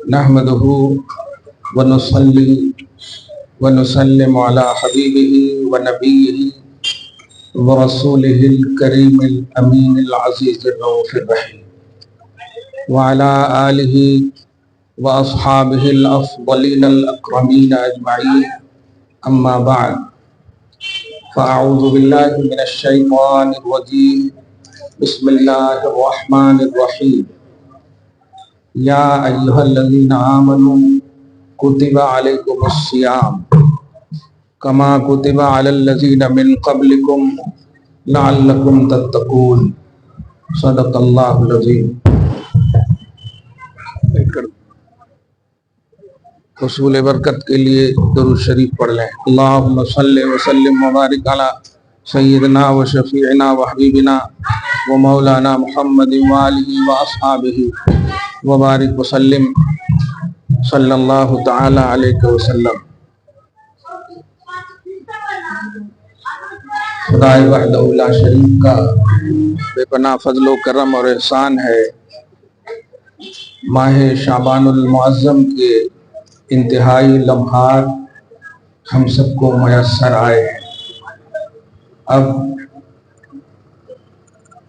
نحمده ونصلي ونسلم على حبيبه ونبيه ورسوله الكريم الأمين العزيز الرؤوف الرحيم وعلى آله وأصحابه الأفضلين الأكرمين أجمعين. أما بعد، فأعوذ بالله من الشيطان الرجيم. بسم الله الرحمن الرحيم. يا أيها الذين آمنوا كتب عليكم الصيام كما كتب على الذين من قبلكم لعلكم تتقون. صدق اللہ العظیم. حصول برکت کے لیے درود شریف پڑھ لیں. اللہم صلی وسلم وبارک علی سیدنا و شفیعنا و حبیبنا و مولانا محمد وآلہ و اصحابہ وبارک وسلم صلی اللہ تعالی علیہ وسلم. خدائے وحدہ لا شریک کا بے پناہ فضل و کرم اور احسان ہے. ماہ شعبان المعظم کے انتہائی لمحات ہم سب کو میسر آئے ہیں. اب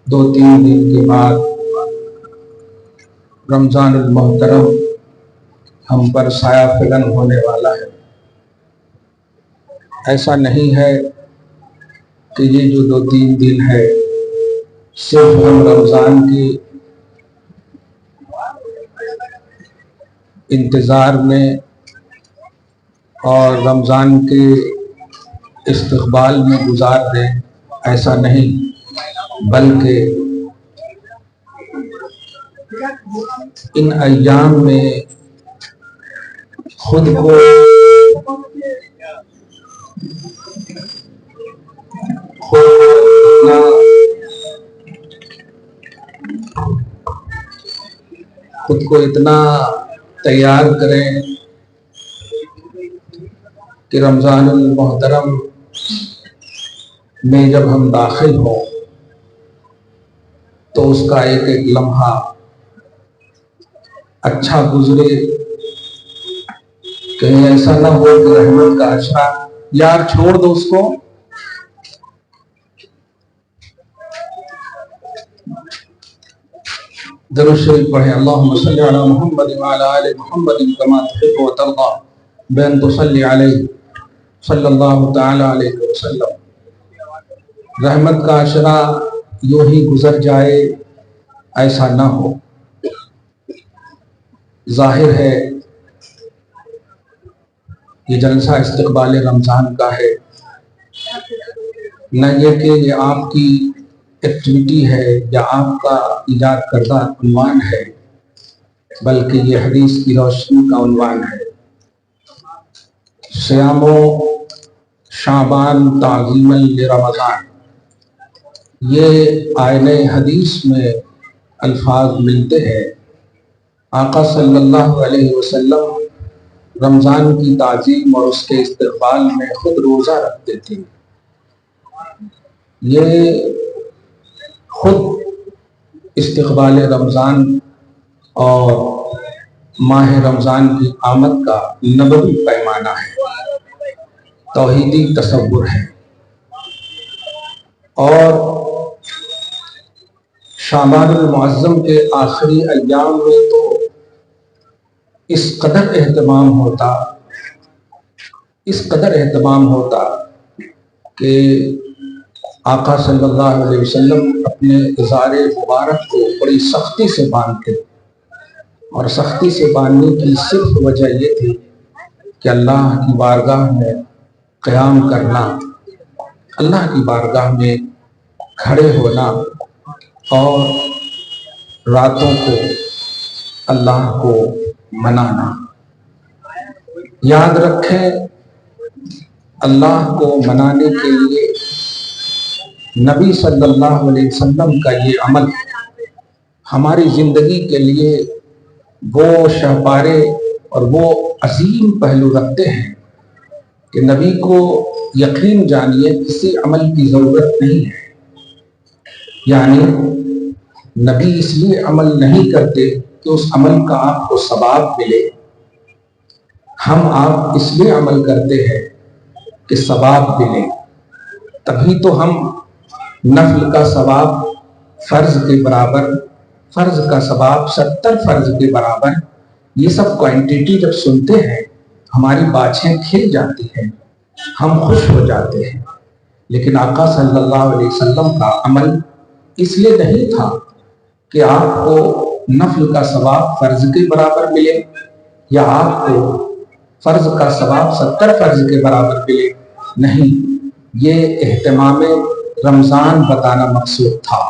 2-3 دن کے بعد رمضان المحترم ہم پر سایہ فگن ہونے والا ہے. ایسا نہیں ہے کہ یہ جو 2-3 دن ہے صرف ہم رمضان کے انتظار میں اور رمضان کے استقبال میں گزار دیں. ایسا نہیں، بلکہ ان ایام میں خود کو اتنا تیار کریں کہ رمضان المحترم میں جب ہم داخل ہوں تو اس کا ایک ایک لمحہ اچھا گزرے. کہیں ایسا نہ ہو کہ رحمت کا اشرا یار چھوڑ دو اس کو. درود شریف پڑھیں. اللہم صلی علی محمد وعلی آل محمد کما تحب و ترضی بین تصلی علیہ صلی اللہ تعالی علیہ وسلم. رحمت کا اشرا یوں ہی گزر جائے، ایسا نہ ہو. ظاہر ہے یہ جلسہ استقبال رمضان کا ہے، نہ یہ کہ یہ آپ کی ایکٹیویٹی ہے یا آپ کا ایجاد کردہ عنوان ہے، بلکہ یہ حدیث کی روشنی کا عنوان ہے. صیام و شعبان تعظیما لرمضان. یہ آئینہ حدیث میں الفاظ ملتے ہیں. آقا صلی اللہ علیہ وسلم رمضان کی تعظیم اور اس کے استقبال میں خود روزہ رکھتے تھے. یہ خود استقبال رمضان اور ماہ رمضان کی آمد کا نبوی پیمانہ ہے، توحیدی تصور ہے. اور شعبان المعظم کے آخری ایام میں تو اس قدر اہتمام ہوتا کہ آقا صلی اللہ علیہ وسلم اپنے ازار مبارک کو بڑی سختی سے باندھتے، اور سختی سے باندھنے کی صرف وجہ یہ تھی کہ اللہ کی بارگاہ میں قیام کرنا، اللہ کی بارگاہ میں کھڑے ہونا اور راتوں کو اللہ کو منانا. یاد رکھیں، اللہ کو منانے کے لیے نبی صلی اللہ علیہ وسلم کا یہ عمل ہماری زندگی کے لیے وہ شہپارے اور وہ عظیم پہلو رکھتے ہیں کہ نبی کو یقین جانیے کسی عمل کی ضرورت نہیں ہے. یعنی نبی اس لیے عمل نہیں کرتے کہ اس عمل کا آپ کو ثواب ملے، ہم آپ اس لیے عمل کرتے ہیں کہ ثواب ملے، تبھی تو ہم نفل کا ثواب فرض کے برابر، فرض کا ثواب 70 فرض کے برابر، یہ سب کوانٹیٹی جب سنتے ہیں ہماری باچھیں کھل جاتی ہیں، ہم خوش ہو جاتے ہیں۔ لیکن آقا صلی اللہ علیہ وسلم کا عمل اس لیے نہیں تھا کہ آپ کو نفل کا ثواب فرض کے برابر ملے یا آپ کو فرض کا ثواب 70 فرض کے برابر ملے، نہیں، یہ اہتمام رمضان بتانا مقصود تھا۔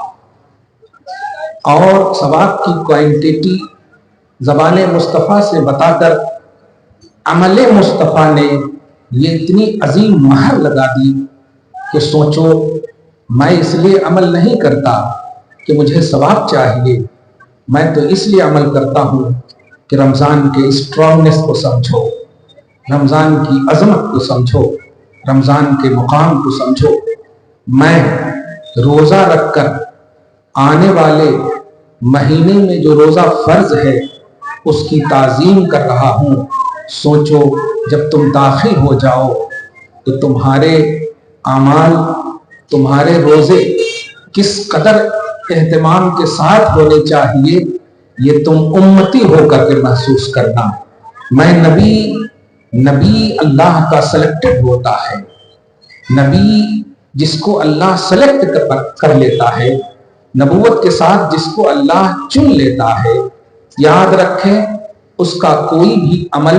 اور ثواب کی کوانٹیٹی زبان مصطفیٰ سے بتا کر عمل مصطفیٰ نے یہ اتنی عظیم مہر لگا دی کہ سوچو، میں اس لیے عمل نہیں کرتا کہ مجھے ثواب چاہیے، میں تو اس لیے عمل کرتا ہوں کہ رمضان کے اسٹرانگنس کو سمجھو، رمضان کی عظمت کو سمجھو، رمضان کے مقام کو سمجھو۔ میں روزہ رکھ کر آنے والے مہینے میں جو روزہ فرض ہے اس کی تعظیم کر رہا ہوں۔ سوچو، جب تم داخل ہو جاؤ تو تمہارے اعمال، تمہارے روزے کس قدر اہتمام کے ساتھ ہونے چاہیے، یہ تم امتی ہو کر کے محسوس کرنا۔ میں نبی اللہ کا سلیکٹڈ ہوتا ہے، نبی جس کو اللہ سلیکٹ کر لیتا ہے، نبوت کے ساتھ جس کو اللہ چن لیتا ہے، یاد رکھیں اس کا کوئی بھی عمل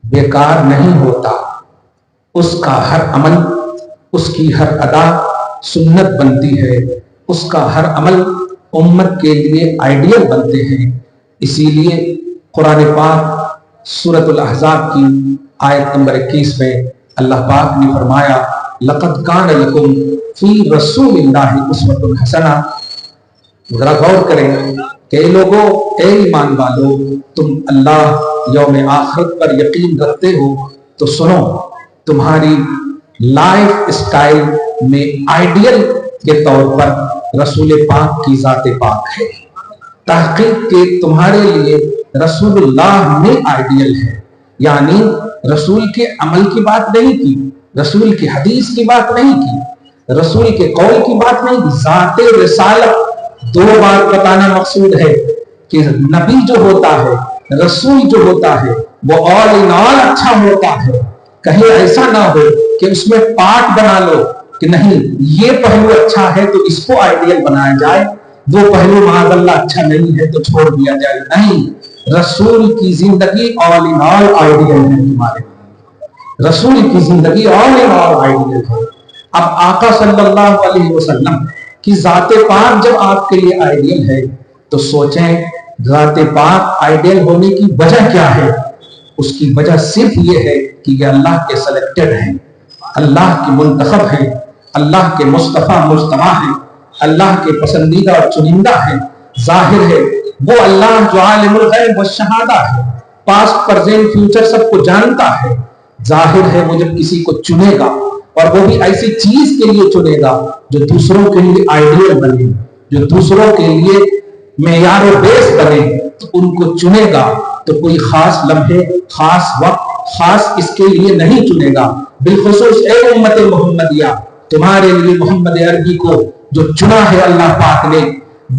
بیکار نہیں ہوتا، اس کا ہر عمل، اس کی ہر ادا سنت بنتی ہے، اس کا ہر عمل امت کے لیے آئیڈیل بنتے ہیں۔ اسی لیے قرآن پاک سورۃ الاحزاب کی آیت نمبر 21 میں اللہ پاک نے فرمایا، لقد کان لکم فی رسول اللہ اسوۃ حسنہ۔ ذرا غور کریں کہ اے لوگوں، اے ایمان والو، تم اللہ یوم آخرت پر یقین رکھتے ہو تو سنو، تمہاری لائف اسٹائل میں آئیڈیل کے طور پر رسول پاک کی ذات پاک ہے۔ تحقیق کے تمہارے لیے رسول اللہ میں آئیڈیل ہے، یعنی رسول کے عمل کی بات نہیں کی، رسول کی حدیث کی بات نہیں کی، رسول کے قول کی بات نہیں کی، ذات رسالت۔ دو بات بتانا مقصود ہے کہ نبی جو ہوتا ہے، رسول جو ہوتا ہے، وہ آل ان آل اچھا ہوتا ہے۔ کہیں ایسا نہ ہو کہ اس میں پارٹ بنا لو کہ نہیں یہ پہلو اچھا ہے تو اس کو آئیڈیل بنایا جائے، وہ پہلو معاذ اللہ اچھا نہیں ہے تو چھوڑ دیا جائے۔ نہیں، رسول کی زندگی آل ان آل آئیڈیل ہے، تمہارے رسول کی زندگی آل ان آل آئیڈیل ہے۔ اب آقا صلی اللہ علیہ وسلم کی ذات پاک جب آپ کے لیے آئیڈیل ہے تو سوچیں ذات پاک آئیڈیل ہونے کی وجہ کیا ہے؟ اس کی وجہ صرف یہ ہے کہ یہ اللہ کے سلیکٹڈ ہیں، اللہ کے منتخب ہیں، اللہ کے مصطفیٰ مجتبی ہیں، اللہ کے پسندیدہ اور چنندہ ہیں۔ ظاہر ہے وہ اللہ جو عالم الغیب والشہادہ ہے، پاسٹ پریزنٹ فیوچر سب کو جانتا ہے۔ ظاہر ہے وہ جب کسی کو چنے گا اور وہ بھی ایسی چیز کے لیے چنے گا جو دوسروں کے لیے آئیڈیل بنے، جو دوسروں کے لیے معیار و بیس بنے، تو ان کو چنے گا تو کوئی خاص لمحے، خاص وقت، خاص اس کے لیے نہیں چنے گا۔ بالخصوص اے امت محمدیہ، تمہارے لیے محمد عربی کو جو چنا ہے اللہ پاک نے،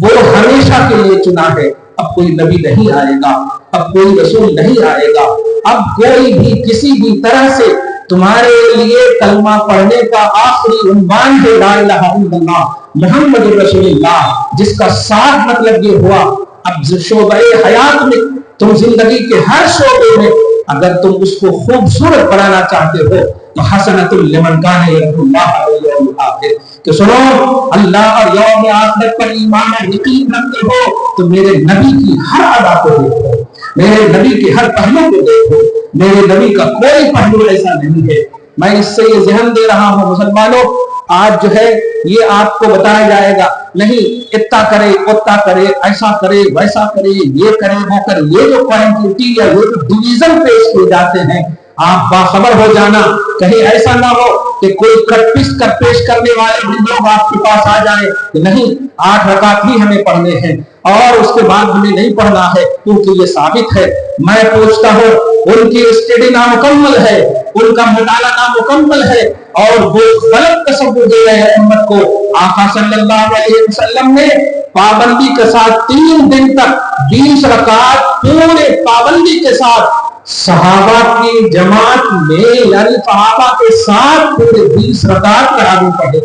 وہ ہمیشہ کے لیے چنا ہے۔ اب کوئی نبی نہیں آئے گا، اب کوئی رسول نہیں آئے گا، اب کوئی بھی کسی بھی طرح سے تمہارے لیے کلمہ پڑھنے کا آخری عنوان ہے لا الہ الا اللہ محمد رسول اللہ، جس کا صاف مطلب یہ ہوا اب شعبہ حیات میں، تم زندگی کے ہر شعبے میں اگر تم اس کو خوبصورت بنانا چاہتے ہو تو حسنۃ لمن کان یرجو اللہ والیوم الآخر، کہ سنو اللہ اور یوم آخرت پر ایمان اور یقین رکھتے ہو تو میرے نبی کی ہر ادا کو دیکھو، میرے نبی کے ہر پہلو کو دیکھو، میرے نبی کا کوئی پہلو ایسا نہیں ہے۔ میں اس سے یہ ذہن دے رہا ہوں مسلمانوں، آج جو ہے یہ آپ کو بتایا جائے گا نہیں اتنا کرے اتنا کرے، ایسا کرے ویسا کرے، یہ کرے وہ کرے، یہ جو کوانٹٹی یا یہ جو ڈویژن پیش کیے جاتے ہیں، آپ باخبر ہو جانا کہیں ایسا نہ ہو کہ کوئی کٹ پس کر پیش کرنے والے بھی لوگ آپ کے پاس آ جائیں کہ نہیں 8 رکعت ہی ہمیں پڑھنے ہیں، اور اس کے بعد ہمیں نہیں پڑھنا ہے کیونکہ یہ ثابت ہے۔ میں پوچھتا ہوں ان کی اسٹڈی نامکمل ہے، ان کا مطالعہ نامکمل ہے اور وہ غلط تصور دے رہے ہیں امت کو۔ آقا صلی اللہ علیہ وسلم نے پابندی کے ساتھ 3 دن تک 20 رکعات پورے پابندی کے ساتھ صحابہ کی جماعت میں، یعنی صحابہ کے ساتھ پورے 20 رکعات تراویح پڑھے۔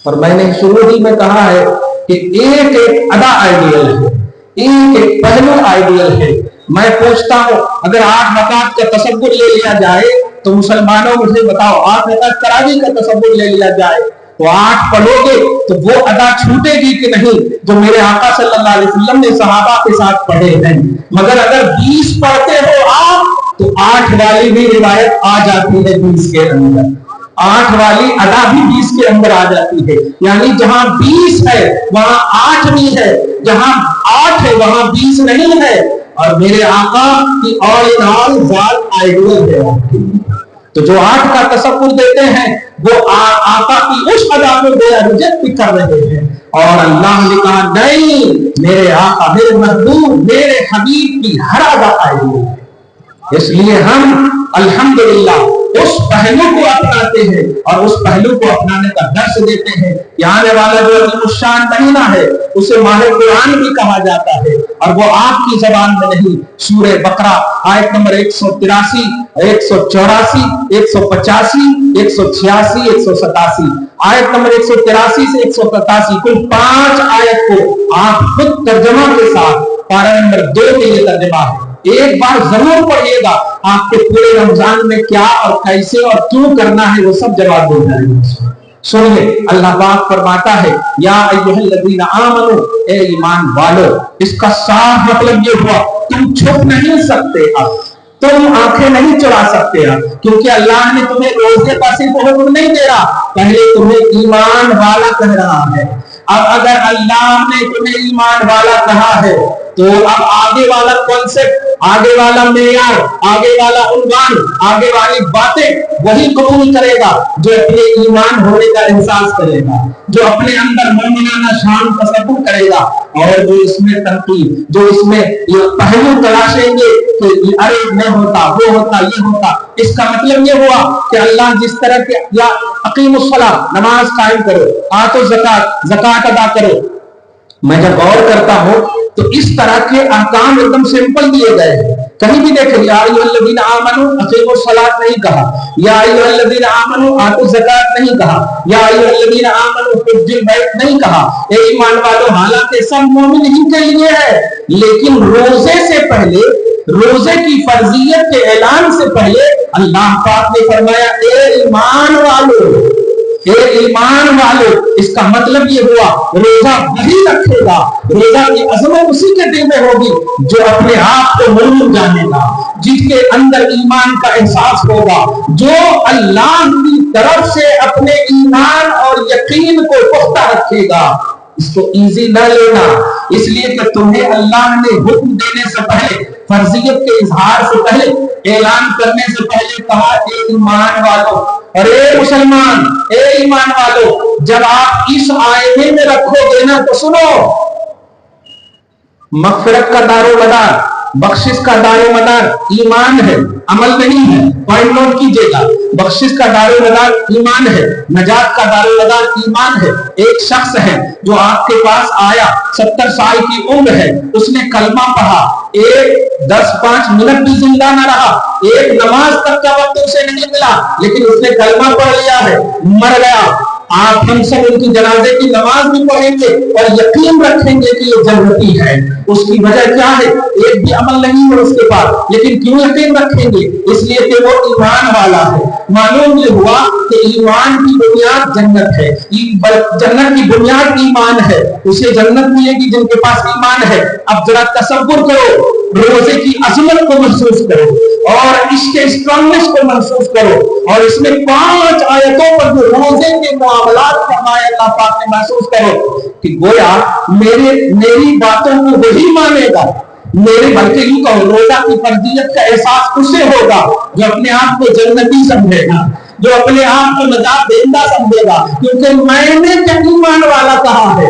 اور میں نے شروع ہی میں کہا ہے کہ ایک ایک ادا آئیڈیل ہے، ایک ایک پہلو آئیڈیل ہے۔ میں پوچھتا ہوں اگر 8 رکعت کا تصور لے لیا جائے تو مسلمانوں مجھے بتاؤ 8 رکعت تراویح کا تصور لے لیا جائے تو 8 پڑھو گے تو وہ ادا چھوٹے گی کہ نہیں جو میرے آقا صلی اللہ علیہ وسلم نے صحابہ کے ساتھ پڑھے ہیں؟ مگر اگر 20 پڑھتے ہو آپ تو 8 والی بھی روایت آ جاتی ہے 20 کے اندر، 8 والی ادا بھی 20 کے اندر آ جاتی ہے، یعنی جہاں 20 ہے وہاں 8 بھی ہے، جہاں 8 ہے وہاں 20 نہیں ہے۔ اور میرے آقا کی آل ان آل ذات آئیڈیل ہے آپ کی، تو جو 8 کا تصور دیتے ہیں وہ آقا کی اس ادا کو ریجیکٹ بھی کر رہے ہیں۔ اور اللہ نے کہا نہیں، میرے آقا، میرے محبوب، میرے حبیب کی ہر ادا آئیڈیل ہے۔ اس لیے ہم الحمدللہ اس پہلو کو اپناتے ہیں اور اس پہلو کو اپنانے کا درس دیتے ہیں کہ آنے والا جو عظیم الشان مہینہ ہے اسے ماہ قرآن بھی کہا جاتا ہے، اور وہ آپ کی زبان میں نہیں۔ سورہ بقرہ آیت نمبر 183، 184، 185، 186، 187، آیت نمبر 183 سے 187 کل 5 آیت کو آپ خود ترجمہ کے ساتھ پارہ نمبر 2 کے یہ ترجمہ ہے، ایک بار ضرور پڑھیے گا، آپ کے پورے رمضان میں کیا اور کیسے اور کیوں کرنا ہے وہ سب جواب دے جائے گا۔ سنیے اللہ پاک فرماتا ہے یا ایھا الذین آمنو، اے ایمان والو۔ اس کا صاف مطلب یہ ہوا تم چھپ نہیں سکتے، اب تم آنکھیں نہیں چرا سکتے، کیونکہ اللہ نے تمہیں روزے کا صرف حکم نہیں دے رہا، پہلے تمہیں ایمان والا کہہ رہا ہے۔ اب اگر اللہ نے تمہیں ایمان والا کہا ہے تو اب آگے والا کانسیپٹ، آگے والا معیار، آگے والا عنوان، آگے والی باتیں وہی قبول کرے گا جو اپنے ایمان ہونے کا احساس کرے گا، جو اپنے اندر مومنانہ شان تصور کرے گا، اور جو اس میں تنقید، جو اس میں یہ پہلو تلاشیں گے کہ ارے نہیں ہوتا، وہ ہوتا، یہ ہوتا۔ اس کا مطلب یہ ہوا کہ اللہ جس طرح کے یا اقیم الصلاۃ، نماز قائم کرو، آتو الزکات، زکات ادا کرو، میں جب غور کرتا ہوں تو اس طرح کے احکام ایک دم سمپل دیے گئے ہیں۔ کہیں بھی دیکھیں یا ایھا الذین آمنوا اقیموا الصلاۃ نہیں کہا، یا ایھا الذین آمنوا آتوا الزکات نہیں کہا، یا ایھا الذین آمنوا حجوا البیت نہیں کہا۔ اے ایمان والو، حالانکہ سب مومن ہی کے لیے ہے، لیکن روزے سے پہلے، روزے کی فرضیت کے اعلان سے پہلے اللہ پاک نے فرمایا اے ایمان والو، اے ایمان والو۔ اس کا مطلب یہ ہوا روزہ وہی رکھے گا، روزہ کی عظمت اسی کے دل میں ہوگی جو اپنے آپ کو معلوم جانے گا، جس کے اندر ایمان کا احساس ہوگا، جو اللہ کی طرف سے اپنے ایمان اور یقین کو پختہ رکھے گا۔ اس کو ایزی نہ لینا، اس لیے کہ تمہیں اللہ نے حکم دینے سے پہلے، فرضیت کے اظہار سے پہلے، اعلان کرنے سے پہلے کہا اے ایمان والو۔ اور اے مسلمان، اے ایمان والو، جب آپ اس آئینے میں رکھو گے نا تو سنو، مغفرت کا دار و مدار، بخشش کا دار و مدار ایمان ہے، عمل نہیں ہے۔ پوائنٹ نوٹ کیجئے گا، بخشش کا دار و مدار ایمان ہے، نجات کا دار و مدار ایمان ہے۔ ایک شخص ہے جو آپ کے پاس آیا، 70 سال کی عمر ہے، اس نے کلمہ پڑھا، 10-5 منٹ بھی زندہ نہ رہا، ایک نماز تک کا وقت اسے نہیں ملا، لیکن اس نے کلمہ پڑھ لیا ہے، مر گیا۔ آپ ہم سب ان کی جنازے کی نماز بھی پڑھیں گے اور یقین رکھیں گے کہ یہ جنتی ہے۔ اس کی وجہ کیا ہے؟ ایک بھی عمل نہیں ہے اس کے پاس، لیکن کیوں یقین رکھیں گے؟ اس لیے کہ وہ ایمان والا ہے۔ معلوم یہ ہوا کہ ایمان کی بنیاد جنت ہے، جنت کی بنیاد ایمان ہے، اسے جنت ملے گی جن کے پاس ایمان ہے۔ اب ذرا تصور کرو، روزے کی عظمت کو محسوس کرو اور اس کے اسٹرانگنس کو محسوس کرو، اور اس میں 5 آیتوں پر جو روزے کے معاملات فرمائے اللہ پاک نے محسوس کرو کہ گویا میری باتوں کو وہی مانے گا، میرے بلکہ یوں کہو روزہ کی فرضیت کا احساس اسے ہوگا جو اپنے آپ کو جنتی سمجھے گا، جو اپنے آپ کو نجات دہندہ سمجھے گا، کیونکہ میں نے جب ایمان والا کہا ہے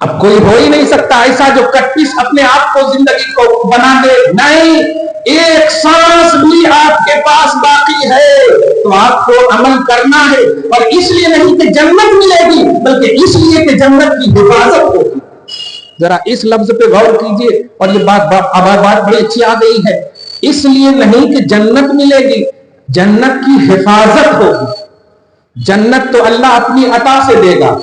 اب کوئی ہو ہی نہیں سکتا ایسا جو کٹپیس اپنے آپ کو زندگی کو بنا دے. نہیں، ایک سانس بھی آپ کے پاس باقی ہے تو آپ کو عمل کرنا ہے. اور اس لیے نہیں کہ جنت ملے گی، بلکہ اس لیے کہ جنت کی حفاظت ہوگی. ذرا اس لفظ پہ غور کیجئے. اور یہ بات بڑی اچھی آ گئی ہے. اس لیے نہیں کہ جنت ملے گی، جنت کی حفاظت ہوگی. جنت تو اللہ اپنی عطا سے دے گا.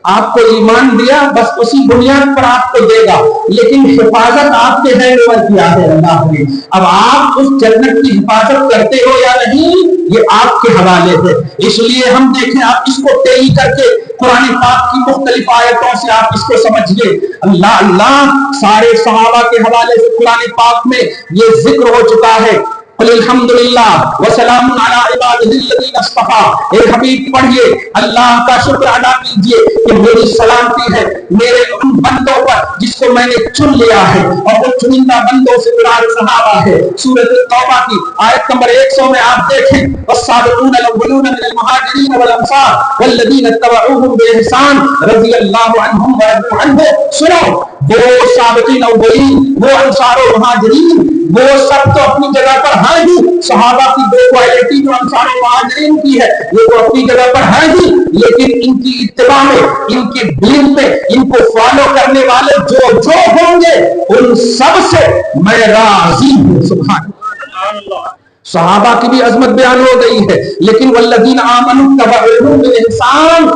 آپ کو ایمان دیا، بس اسی بنیاد پر آپ کو دے گا، لیکن حفاظت آپ کے ہینڈ اوور کیا ہے اللہ نے. اب آپ اس جنت کی حفاظت کرتے ہو یا نہیں، یہ آپ کے حوالے ہے. اس لیے ہم دیکھیں، آپ اس کو ٹیلی کر کے قرآن پاک کی مختلف آیتوں سے آپ اس کو سمجھیے. اللہ سارے صحابہ کے حوالے سے قرآن پاک میں یہ ذکر ہو چکا ہے. قل الحمدللہ وسلام علی عبادہ الذین اصطفیٰ. اے حبیب پڑھیے، اللہ کا شکر ادا کیجئے کہ میری سلامتی ہے میرے ان بندوں پر جس کو میں نے چن لیا ہے، اور وہ چنندہ بندوں سے مراد صحابہ ہے. سورۃ التوبہ کی آیت نمبر 100 میں آپ دیکھیں، والسابقون الاولون من المہاجرین والانصار والذین اتبعوہم باحسان رضی اللہ عنہم ورضوا عنہ. سنو، وہ سابقین اولین، وہ انصار و مہاجرین، وہ سب تو اپنی جگہ پر ہیں ہی. صحابہ کی دو کوالٹی جو انصار و مہاجرین کی ہے وہ تو اپنی جگہ پر ہیں ہی، لیکن ان کی اتباع میں، ان کی دین میں، ان کو فالو کرنے والے جو ہوں گے ان سب سے میں راضی ہوں. سبحان اللہ. صحابہ کی بھی عظمت بیان ہو گئی ہے، لیکن والذین آمنوا اتبعوہم باحسان،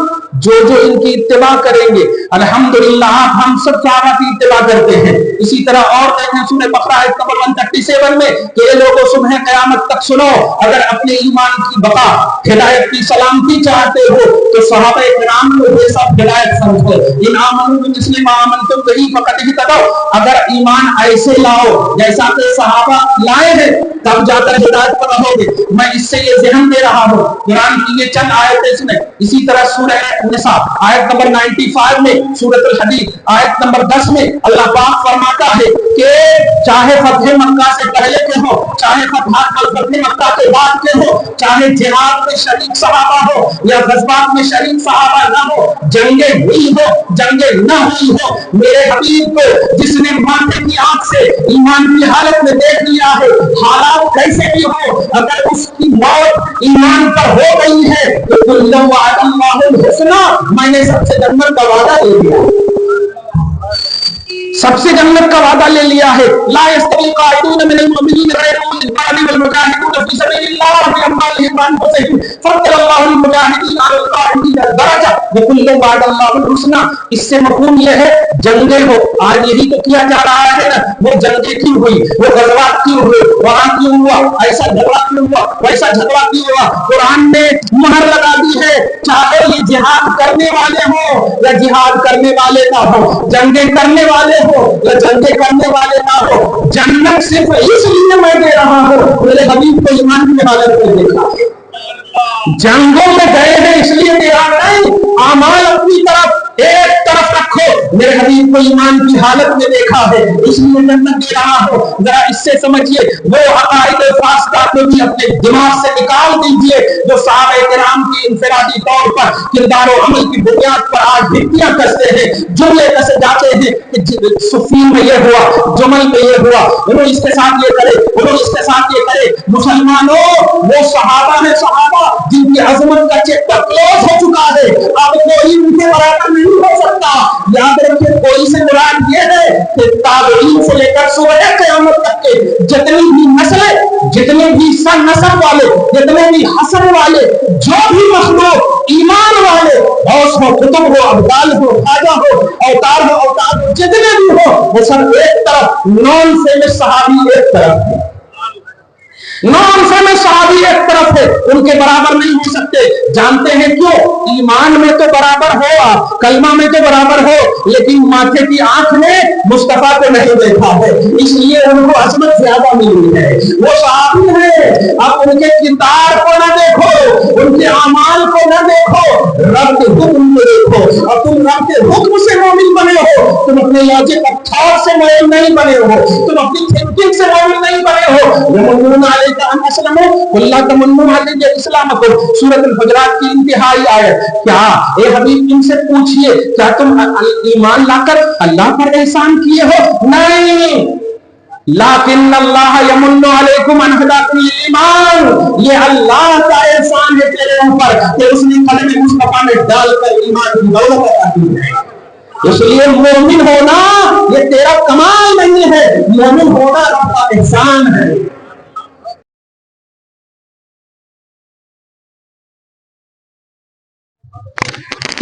جو ان کی اتباع کریں گے. الحمدللہ ہم سب صحابہ کی اتباع کرتے ہیں. اسی طرح اور دیکھیں سورہ بقرہ آیت نمبر 137 میں کہ اے لوگوں سنیں قیامت تک سنو، اگر اپنے ایمان کی بقا، ہدایت کی سلامتی چاہتے ہو تو صحابہ کرام کو یہ سب ہدایت سمجھو. ان آمنوا بمثل ما آمنتم بہ فقد اہتدوا. اگر ایمان ایسے لاؤ جیسا کہ صحابہ لائے ہیں تب جا کر ہدایت پر رہو گے. میں اس سے یہ ذہن دے رہا ہوں، قرآن کی یہ چند آیتیں سنیں. اسی طرح سورہ نساء آیت نمبر 95 میں، سورۃ الحدید آیت نمبر 10 میں اللہ پاک فرماتا ہے کہ چاہے فتح مکہ سے پہلے کے ہو، چاہے فتح مکہ کے بعد کے ہو، چاہے جہاد میں شریک صحابہ ہو یا غزوات میں شریک صحابہ نہ ہو، جنگیں ہوئی ہو جنگیں نہ ہوئی ہو، میرے حبیب کو جس نے ماتھے کی آنکھ سے ایمان کی حالت میں دیکھ لیا ہے، حالات کیسے بھی ہو، اگر اس کی موت ایمان پر ہو گئی ہے تو کل وعد اللہ الحسنی، میں نے سب سے جنت کا وعدہ لے لیا، سب سے جنت کا وعدہ لے لیا ہے. لا يستوي القاعدون من المؤمنين غير اولي الضرر والمجاهدون في سبيل الله باموالهم وانفسهم فضل الله المجاهدين على القاعدين درجة وكلا وعد الله الحسنى. اس سے مفہوم یہ ہے جنگیں ہو، آج یہی تو کیا جا رہا ہے نا، وہ جنگیں کیوں ہوئی، وہ غزوات کیوں ہوئے، وہاں کیوں ہوا، ایسا جھگڑا کیوں ہوا، ویسا جھگڑا کیوں ہوا. قرآن نے مہر لگا دی ہے، چاہے یہ جہاد کرنے والے ہوں یا جہاد کرنے والے نہ ہوں، جنگیں کرنے والے ہو یا جنگیں کرنے والے نہ ہو، جنت صرف اس لیے میں دے رہا ہوں میرے حبیب کو ایمان کی حالت میں دیکھا. جنگوں میں گئے ہیں اس لیے دے رہا نہیں، اعمال اپنی طرف ایک طرف رکھو، میرے حبیب کو ایمان کی حالت میں دیکھا ہے اس لیے جنت دے رہا ہوں. ذرا اس سے سمجھیے، وہ عقائد فاسدہ کو بھی اپنے دماغ سے نکال دیجئے جو صحابہ کرام کی انفرادی طور پر کردار و عمل کی بنیاد پر آج بھٹیاں کستے ہیں، جملے کسے جاتے ہیں کہ صفین میں یہ ہوا، جمل میں یہ ہوا، انہوں اس کے ساتھ یہ کرے، انہوں اس کے ساتھ یہ کرے. مسلمانوں، وہ صحابہ ہیں، صحابہ جن کی عظمت کا چیپٹر کلوز ہو چکا ہے، اب کوئی ان کے برابر نہیں ہو سکتا. یاد رکھیں، کوئی سے مراد یہ ہے کہ تابعین سے لے کر سورہ قیامت تک کے جتنی بھی نسلیں، جتنے بھی سن نسب والے، جتنے بھی حسن والے، جو بھی مخلوق ایمان والے، غوث ہو، قطب ہو، ابدال ہو، خواجہ ہو، اوتار ہو، اوتار ہو، جتنے بھی ہو، وہ سب ایک طرف، نان فیمس صحابی ایک طرف ہے، نام سے میں صحابی ایک طرف ہے، ان کے برابر نہیں ہو سکتے. جانتے ہیں کیوں؟ ایمان میں تو برابر ہو، کلمہ میں تو برابر ہو، لیکن ماتھے کی آنکھ نے مصطفیٰ کو نہیں دیکھا ہے، اس لیے ان کو عظمت زیادہ ملی ہے. وہ صحابی ہے اب ان کے کردار کو نہ دیکھو، ان کے اعمال کو نہ دیکھو، رب کے حکم کو دیکھو. اور تم رب کے حکم سے مومن بنے ہو، تم اپنے لاجک اور تھاٹ سے مومن نہیں بنے ہو، تم اپنی تھنکنگ سے مومن نہیں بنے ہو. یمنون علیک ان اسلموا قل لا تمنوا علی اسلامکم، سورۃ الحجرات کی انتہائی آیت. کیا اے حبیب ان سے پوچھئے کیا تم ایمان لا کر اللہ پر احسان کیے ہو؟ نہیں، لیکن اللہ یمن علیکم ان ہداکم للایمان، یہ اللہ کا احسان ہے تیرے اوپر کہ اس نے قلب مصطفیٰ میں ڈال کر ایمان کی دولت عطا کی ہے. اس لیے مومن ہونا یہ تیرا کمال نہیں ہے، مومن ہونا رب کا احسان ہے.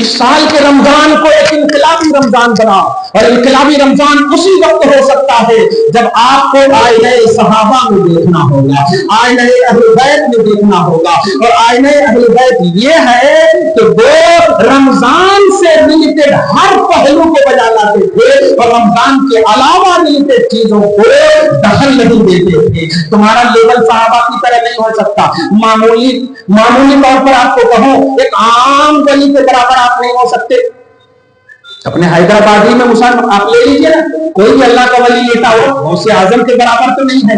اس سال کے رمضان کو ایک انقلابی رمضان بنا، اور انقلابی رمضان اسی وقت ہو سکتا ہے جب آپ کو آئینہ صحابہ میں دیکھنا ہوگا، آئینہ اہل بیت میں دیکھنا ہوگا. اور آئینہ اہل بیت یہ ہے کہ وہ رمضان سے ریلیٹڈ ہر پہلو کو بجا لاتے تھے اور رمضان کے علاوہ ریلیٹڈ چیزوں کو دخل نہیں دیتے تھے. تمہارا لیول صحابہ کی طرح نہیں ہو سکتا. معمولی طور پر آپ کو کہوں، ایک عام ولی کے برابر آپ نہیں ہو سکتے. اپنے حیدرآبادی میں مسلمان آپ لے لیجیے نا، کوئی بھی اللہ کا ولی لیتا ہو، غوث اعظم کے برابر تو نہیں ہے.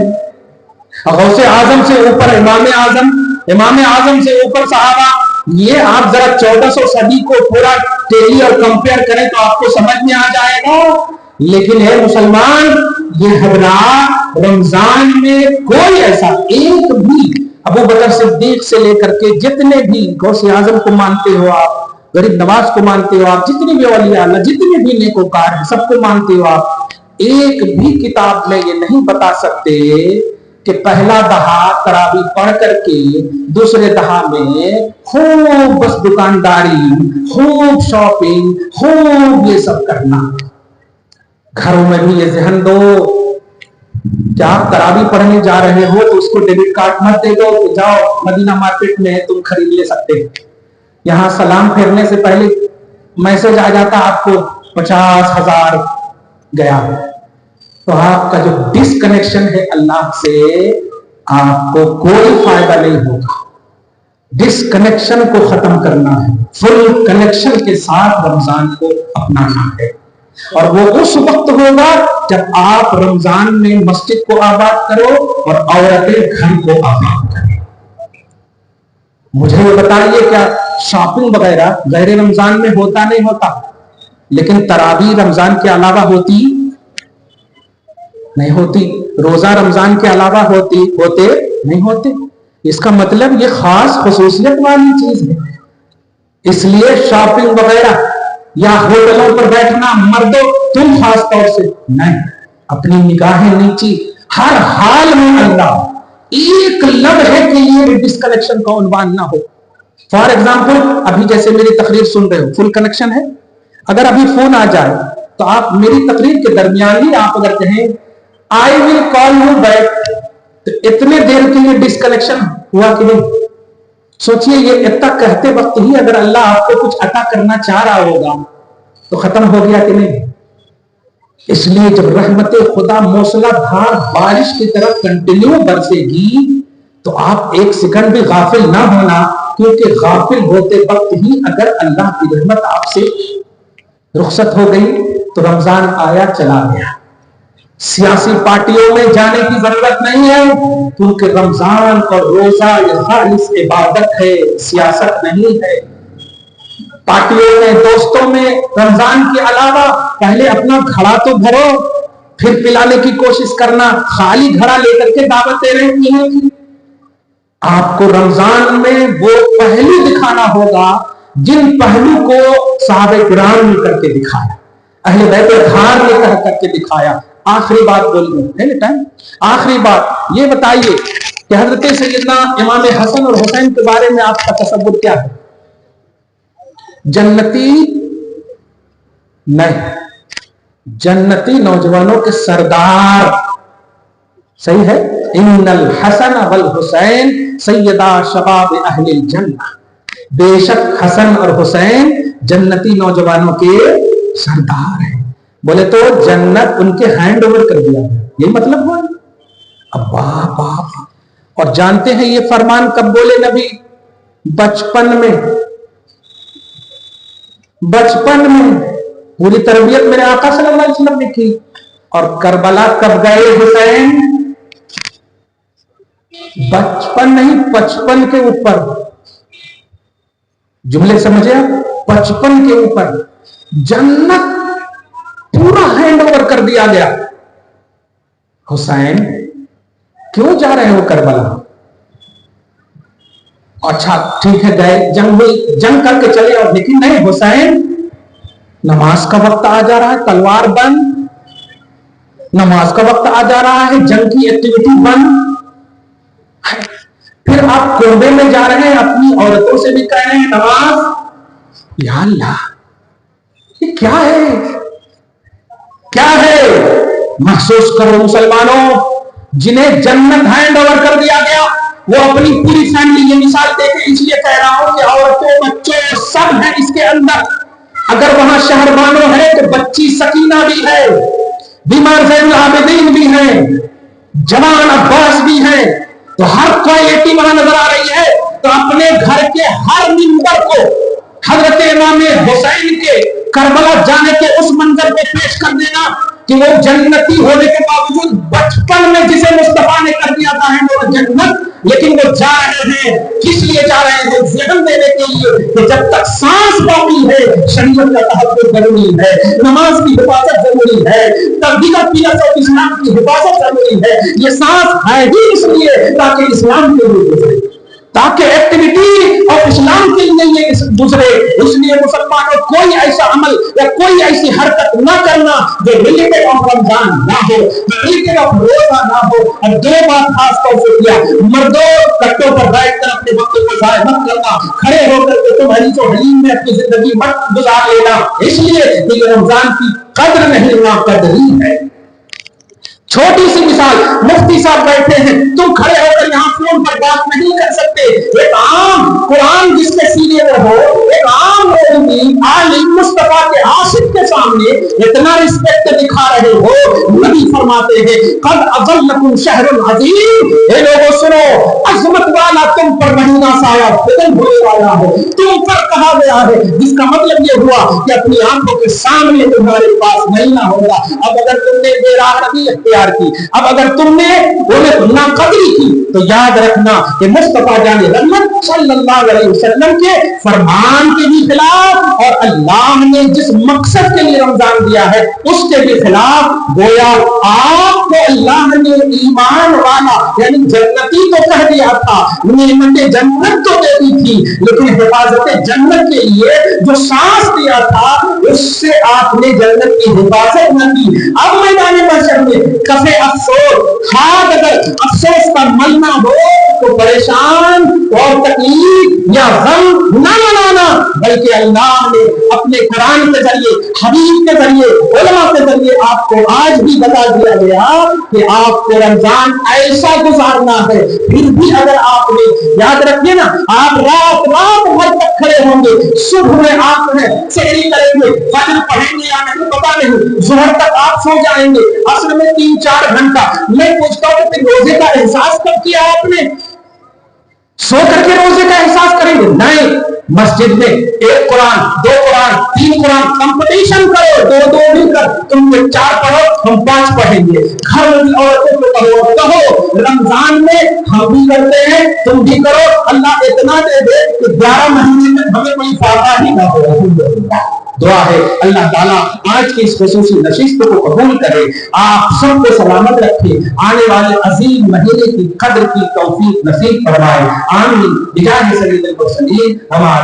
غوث اعظم سے اوپر امام اعظم، امام اعظم سے اوپر صحابہ. یہ آپ ذرا 1400 صدی کو پورا ٹیلی اور کمپیئر کریں تو آپ کو سمجھ میں آ جائے گا. لیکن ہے مسلمان، یہ حضرات رمضان میں کوئی ایسا ایک بھی ابو بکر صدیق سے لے کر کے جتنے بھی غوث اعظم کو مانتے ہو آپ، غریب نواز کو مانتے ہو آپ، جتنی بھی اولیاء اللہ، جتنے بھی نیکوکار ہیں سب کو مانتے ہو آپ، ایک بھی کتاب میں یہ نہیں بتا سکتے کہ پہلا دہا تراویح پڑھ کر کے دوسرے دہا میں خوب بس دکانداری، خوب شاپنگ، خوب یہ سب کرنا. گھروں میں بھی یہ ذہن دو کہ آپ تراویح پڑھنے جا رہے ہو تو اس کو ڈیبٹ کارڈ مت دے دو کہ جاؤ مدینہ مارکیٹ میں تم خرید لے سکتے. یہاں سلام پھیرنے سے پہلے میسج آ جاتا آپ کو 50,000 گیا. تو آپ کا جو ڈس کنیکشن ہے اللہ سے، آپ کو کوئی فائدہ نہیں ہوگا. ڈس کنیکشن کو ختم کرنا ہے، فل کنیکشن کے ساتھ رمضان کو اپنانا ہے. اور وہ اس وقت ہوگا جب آپ رمضان میں مسجد کو آباد کرو اور عورتیں گھر کو آباد کریں. مجھے یہ بتائیے کیا شاپنگ وغیرہ غیر رمضان میں ہوتا نہیں ہوتا؟ لیکن تراویح رمضان کے علاوہ ہوتی نہیں ہوتی، روزہ رمضان کے علاوہ ہوتے نہیں ہوتے. اس کا مطلب یہ خاص خصوصیت والی چیز ہے. اس لیے شاپنگ وغیرہ یا ہوٹلوں پر بیٹھنا مردوں تم خاص طور سے نہیں، اپنی نگاہیں نیچی، ہر حال میں اللہ ایک لمحے کے لیے بھی ڈسکنیکشن کا عنوان نہ ہو. فار ایگزامپل ابھی جیسے میری تقریر سن رہے ہو، فل کنیکشن ہے. اگر ابھی فون آ جائے تو آپ میری تقریر کے درمیان ہی آپ اگر کہیں I will call you back، تو اتنے دیر کے لیے ڈسکنیکشن ہوا کہ نہیں؟ سوچئے یہ اتنا کہتے وقت ہی اگر اللہ آپ کو کچھ عطا کرنا چاہ رہا ہوگا تو ختم ہو گیا کہ نہیں؟ اس لیے جب رحمت خدا موسلا دھار بارش کی طرح کنٹینیو برسے گی تو آپ ایک سیکنڈ بھی غافل نہ ہونا، کیونکہ غافل ہوتے وقت ہی اگر اللہ کی رحمت آپ سے رخصت ہو گئی تو رمضان آیا چلا گیا. سیاسی پارٹیوں میں جانے کی ضرورت نہیں ہے، کیونکہ رمضان اور روزہ یہ خالص عبادت ہے، سیاست نہیں ہے. پارٹیوں میں، دوستوں میں رمضان کے علاوہ پہلے اپنا گھڑا تو بھرو، پھر پلانے کی کوشش کرنا. خالی گھڑا لے کر کے دعوتیں رہتی ہیں. آپ کو رمضان میں وہ پہلو دکھانا ہوگا جن پہلو کو صحابہ کرام نے کر کے دکھایا، اہل بیت اطہار نے کر کے دکھایا. آخری بات بولوں آخری بات یہ بتائیے کہ حضرت سیدنا امام حسن اور حسین کے بارے میں آپ کا تصور کیا ہے؟ جنتی نہیں، جنتی نوجوانوں کے سردار. صحیح ہے، ان الحسن والحسین سیدا شباب اہل الجنہ. بے شک حسن اور حسین جنتی نوجوانوں کے سردار ہیں. بولے تو جنت ان کے ہینڈ اوور کر دیا، یہی مطلب ہوا. اب باپ اور جانتے ہیں یہ فرمان کب بولے نبی؟ بچپن میں پوری تربیت میرے آقا صلی اللہ علیہ وسلم نے کی. اور کربلا کب گئے حسین؟ بچپن نہیں، 55 کے اوپر. جملے سمجھے آپ؟ 55 کے اوپر جنت پورا ہینڈ اوور کر دیا گیا. حسین کیوں جا رہے ہو کربلا؟ اچھا ٹھیک ہے گئے، جنگ ہوئی، جنگ کر کے چلے اور لیکن نہیں حسین، نماز کا وقت آ جا رہا ہے، تلوار بند. نماز کا وقت آ جا رہا ہے، جنگ کی ایکٹیویٹی بند. پھر آپ کنبے میں جا رہے ہیں، اپنی عورتوں سے بھی کہہ رہے ہیں نماز. یا اللہ، یہ کیا ہے؟ کیا ہے؟ محسوس کرو مسلمانوں، جنہیں جنت ہینڈ اوور کر دیا گیا وہ اپنی پوری فیملی. یہ مثال دے کے اس لیے کہہ رہا ہوں کہ عورتوں بچوں سب ہیں اس کے اندر. اگر وہاں شہر بانو ہے تو بچی سکینہ بھی ہے، بیمار زین العابدین بھی ہیں، جوان عباس بھی ہیں. تو ہر کوالٹی وہاں نظر آ رہی ہے. تو اپنے گھر کے ہر ممبر کو حضرت امام حسین کے کربلا جانے کے اس منظر کو پیش کر دینا کہ وہ جنتی ہونے کے باوجود بچپن میں جسے مصطفیٰ نے کر دیا تھا ہے وہ جنت، لیکن وہ جا رہے ہیں. کس لیے جا رہے ہیں؟ ذہن دینے کے لیے کہ جب تک سانس باقی ہے شریعت کا تحفظ ضروری ہے، نماز کی حفاظت ضروری ہے، تربیت پیرت اور اسلام کی حفاظت ضروری ہے. یہ سانس ہے ہی اس لیے تاکہ اسلام کے لیے گزرے، تاکہ ایکٹیویٹی اور اسلام کے لیے یہ گزرے. اس لیے مسلمانوں کوئی ایسا عمل یا کوئی ایسی حرکت نہ کرنا جو ریلیٹڈ آف رمضان نہ ہو، ریلیٹڈ آف روزہ نہ ہو. اور دو بات خاص طور سے کیا، مردوں کٹوں پر بیٹھ کر اپنے وقت کو ضائع مت کرنا، کھڑے ہو کر کے تم حدیث و حلیم میں اپنی زندگی مت گزار لینا، اس لیے کہ یہ رمضان کی قدر نہیں ناقدری ہے. چھوٹی سی مثال، مفتی صاحب بیٹھے ہیں، تم کھڑے ہو کر یہاں فون پر بات نہیں کر سکتے. ایک عام قرآن جس کے سینے میں ہو، ایک عام مولوی عالم مصطفیٰ کے عاشق کے سامنے اتنا رسپیکٹ دکھا رہے ہو. نبی فرماتے ہیں قد اظلکم شہر عظیم، اے لوگوں سنو، عظمت والا تم پر مہینہ سایہ بدل ہونے والا ہے. تم پر کہا گیا ہے، جس کا مطلب یہ ہوا کہ اپنی آنکھوں کے سامنے تمہارے پاس مہینہ ہوگا. اب اگر تم نے بے راہ روی اختیار کی، اب اگر تم نے انہیں ناقدری کی، تو یاد رکھنا کہ مصطفیٰ جان رحمت صلی اللہ علیہ وسلم کے فرمان کے بھی خلاف اور اللہ نے جس مقصد کے لیے رمضان دیا ہے اس کے بھی خلاف. گویا آپ کو اللہ نے ایمان والا یعنی جنتی تو کہہ دیا تھا، نعمت جنت تو دے دی تھی، لیکن حفاظت جنت کے لیے جو سانس دیا تھا اس سے آپ نے جنت کی حفاظت نہ کی. اب میدان محشر میں کفے افسوس، ہاتھ اگر افسوس کا ملنا ہو تو پریشان اور تکلیف یا غم نہ منانا، بلکہ اللہ نے اپنے قرآن کے ذریعے، حدیث کے ذریعے، علماء کے ذریعے آپ کو آج بھی بتا دیا گیا کہ آپ کو رمضان ایسا گزارنا ہے. پھر بھی اگر آپ نے یاد رکھیے نا، آپ رات بھر تک کھڑے ہوں گے، صبح میں آپ سحری کریں گے، فجر پڑھیں گے یا نہیں پتا نہیں، ظہر تک آپ سو جائیں گے، عصر میں 3-4 گھنٹہ. میں پوچھتا ہوں کہ روزے کا احساس کب کیا آپ نے؟ سو کر کے روزے کا احساس کریں گے؟ نہیں. مسجد میں 1 قرآن 2 قرآن 3 قرآن کمپٹیشن کرو، 2 مل کر تم 4 پڑھو، ہم 5 پڑھیں گے. گھر عورتوں کو کہو رمضان میں ہم بھی کرتے ہیں تم بھی کرو، اللہ اتنا دے دے کہ 11 مہینے تک ہمیں کوئی فائدہ ہی نہ ہو. دعا ہے اللہ تعالیٰ آج کی اس خصوصی نشست کو قبول کرے، آپ سب کو سلامت رکھے، آنے والے عظیم مہینے کی قدر کی توفیق نصیب فرمائے. آمین بجاہ سید المرسلین ہمارے